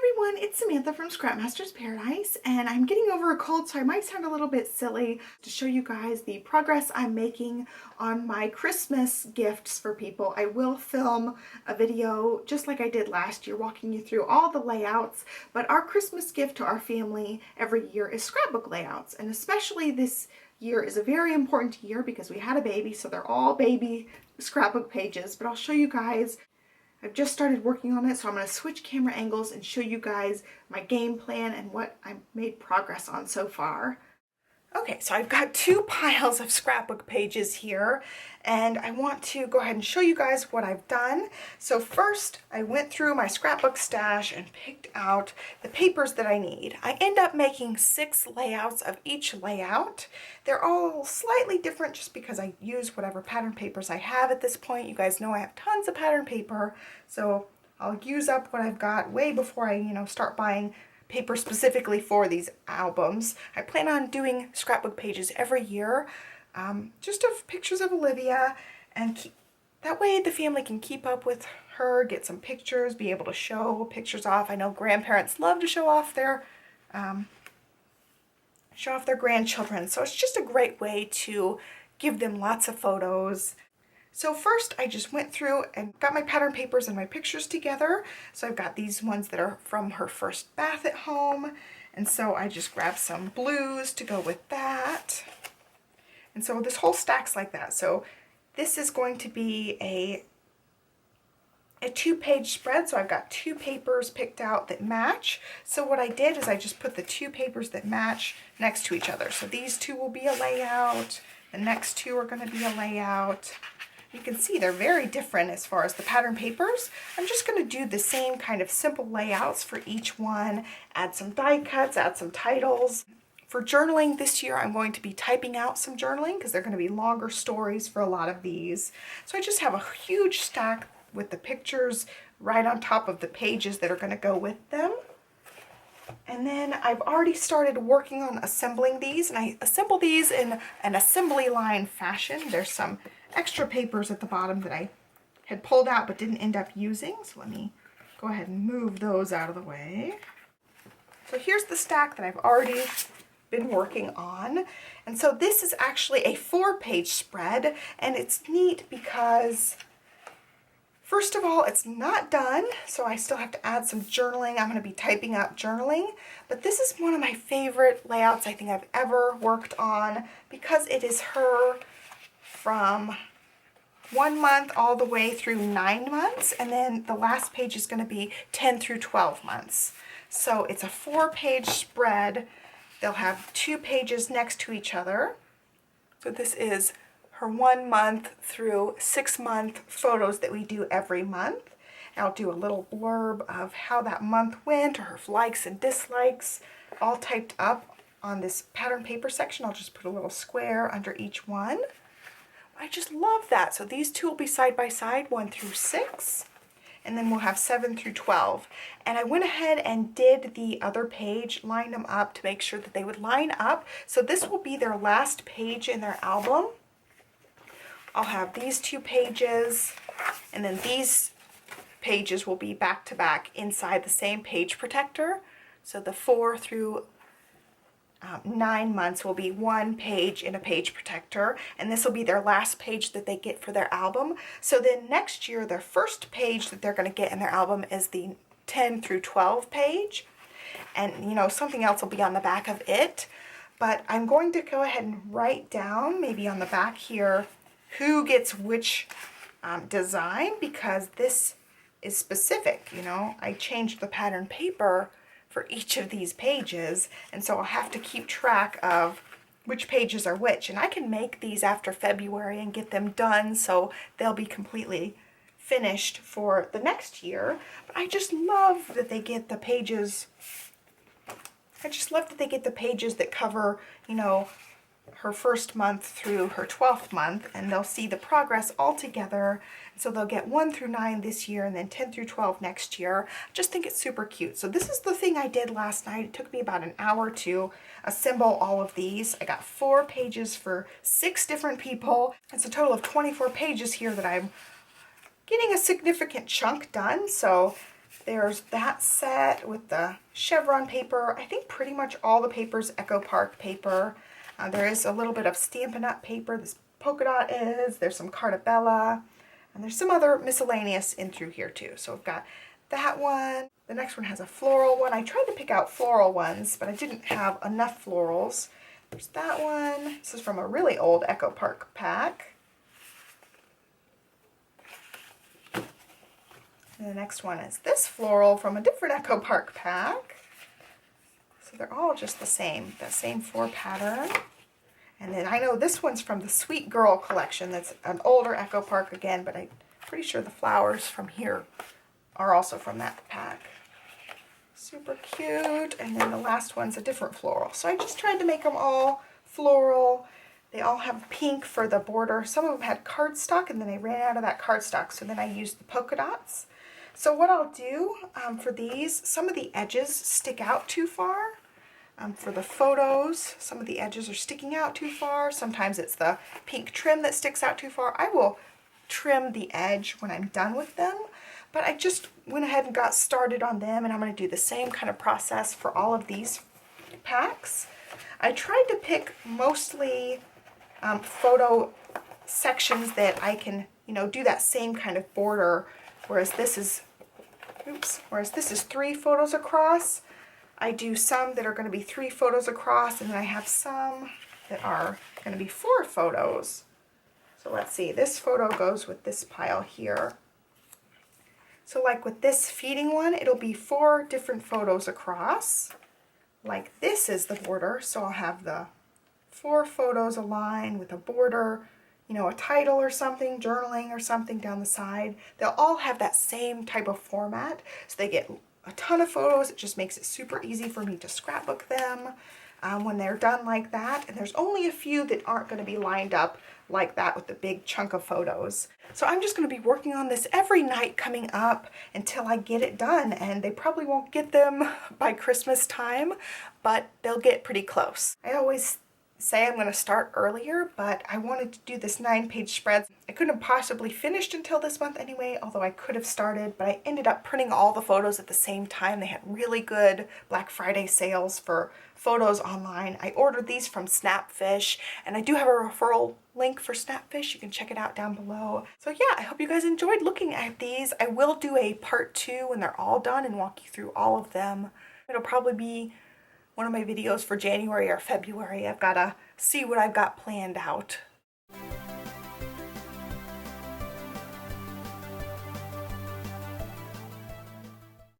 everyone, it's Samantha from Scrapmaster's Paradise, and I'm getting over a cold, so I might sound a little bit silly to show you guys the progress I'm making on my Christmas gifts for people. I will film a video just like I did last year, walking you through all the layouts, but our Christmas gift to our family every year is scrapbook layouts, and especially this year is a very important year because we had a baby, so they're all baby scrapbook pages, but I'll show you guys. I've just started working on it, so I'm going to switch camera angles and show you guys my game plan and what I've made progress on so far. Okay, so I've got two piles of scrapbook pages here, and I want to go ahead and show you guys what I've done. So first, I went through my scrapbook stash and picked out the papers that I need. I end up making 6 layouts of each layout. They're all slightly different just because I use whatever pattern papers I have at this point. You guys know I have tons of pattern paper, so I'll use up what I've got way before I, start buying paper specifically for these albums. I plan on doing scrapbook pages every year, just of pictures of Olivia, and that way the family can keep up with her, get some pictures, be able to show pictures off. I know grandparents love to show off their grandchildren, so it's just a great way to give them lots of photos. So first I just went through and got my pattern papers and my pictures together. So I've got these ones that are from her first bath at home. And so I just grabbed some blues to go with that. And so this whole stack's like that. So this is going to be a 2-page spread. So I've got 2 papers picked out that match. So what I did is I just put the 2 papers that match next to each other. So these 2 will be a layout. The next 2 are going to be a layout. You can see they're very different as far as the pattern papers. I'm just going to do the same kind of simple layouts for each one, add some die cuts, add some titles. For journaling this year, I'm going to be typing out some journaling because they're going to be longer stories for a lot of these. So I just have a huge stack with the pictures right on top of the pages that are going to go with them. And then I've already started working on assembling these, and I assemble these in an assembly line fashion. There's some extra papers at the bottom that I had pulled out but didn't end up using, so let me go ahead and move those out of the way. So here's the stack that I've already been working on, and so this is actually a 4-page spread, and it's neat because first of all, it's not done, so I still have to add some journaling. I'm going to be typing up journaling, but this is one of my favorite layouts I think I've ever worked on because it is her from 1 month all the way through 9 months, and then the last page is going to be 10 through 12 months. So it's a 4-page spread. They'll have 2 pages next to each other. So this is her 1 month through 6 month photos that we do every month. And I'll do a little blurb of how that month went, or her likes and dislikes, all typed up on this pattern paper section. I'll just put a little square under each one. I just love that. So these 2 will be side by side, 1 through 6, and then we'll have 7 through 12. And I went ahead and did the other page, lined them up to make sure that they would line up. So this will be their last page in their album. I'll have these 2 pages, and then these pages will be back to back inside the same page protector. So the 4 through 9 months will be 1 page in a page protector, and this will be their last page that they get for their album. So then next year, their first page that they're going to get in their album is the 10 through 12 page, and something else will be on the back of it. But I'm going to go ahead and write down, maybe on the back here, who gets which design, because this is specific. I changed the pattern paper for each of these pages, and so I'll have to keep track of which pages are which, and I can make these after February and get them done so they'll be completely finished for the next year. But I just love that they get the pages. I just love that they get the pages that cover, her first month through her 12th month, and they'll see the progress all together. So they'll get 1 through 9 this year, and then 10 through 12 next year. I just think it's super cute. So this is the thing I did last night. It took me about an hour to assemble all of these. I got 4 pages for 6 different people. It's a total of 24 pages here that I'm getting a significant chunk done. So There's that set with the chevron paper. I think pretty much all the paper's Echo Park paper. There is a little bit of Stampin' Up! Paper. This polka dot is. There's some Cartabella. And there's some other miscellaneous in through here too. So we've got that one. The next one has a floral one. I tried to pick out floral ones, but I didn't have enough florals. There's that one. This is from a really old Echo Park pack. And the next one is this floral from a different Echo Park pack. So they're all just the same 4 pattern. And then I know this one's from the Sweet Girl collection. That's an older Echo Park again, but I'm pretty sure the flowers from here are also from that pack. Super cute. And then the last one's a different floral. So I just tried to make them all floral. They all have pink for the border. Some of them had cardstock, and then I ran out of that cardstock, so then I used the polka dots. So what I'll do for these, some of the edges stick out too far. For the photos, some of the edges are sticking out too far. Sometimes it's the pink trim that sticks out too far. I will trim the edge when I'm done with them, but I just went ahead and got started on them, and I'm going to do the same kind of process for all of these packs. I tried to pick mostly photo sections that I can, do that same kind of border, whereas this is 3 photos across. I do some that are going to be 3 photos across, and then I have some that are going to be 4 photos. So let's see, this photo goes with this pile here. So like with this feeding one, it'll be 4 different photos across. Like this is the border, so I'll have the 4 photos aligned with a border, a title or something, journaling or something down the side. They'll all have that same type of format, so they get a ton of photos. It just makes it super easy for me to scrapbook them when they're done like that. And there's only a few that aren't going to be lined up like that with the big chunk of photos. So I'm just going to be working on this every night coming up until I get it done. And they probably won't get them by Christmas time, but they'll get pretty close. I always say I'm going to start earlier, but I wanted to do this 9-page spread. I couldn't have possibly finished until this month anyway, although I could have started, but I ended up printing all the photos at the same time. They had really good Black Friday sales for photos online. I ordered these from Snapfish, and I do have a referral link for Snapfish. You can check it out down below. So yeah, I hope you guys enjoyed looking at these. I will do a part 2 when they're all done and walk you through all of them. It'll probably be one of my videos for January or February. I've got to see what I've got planned out.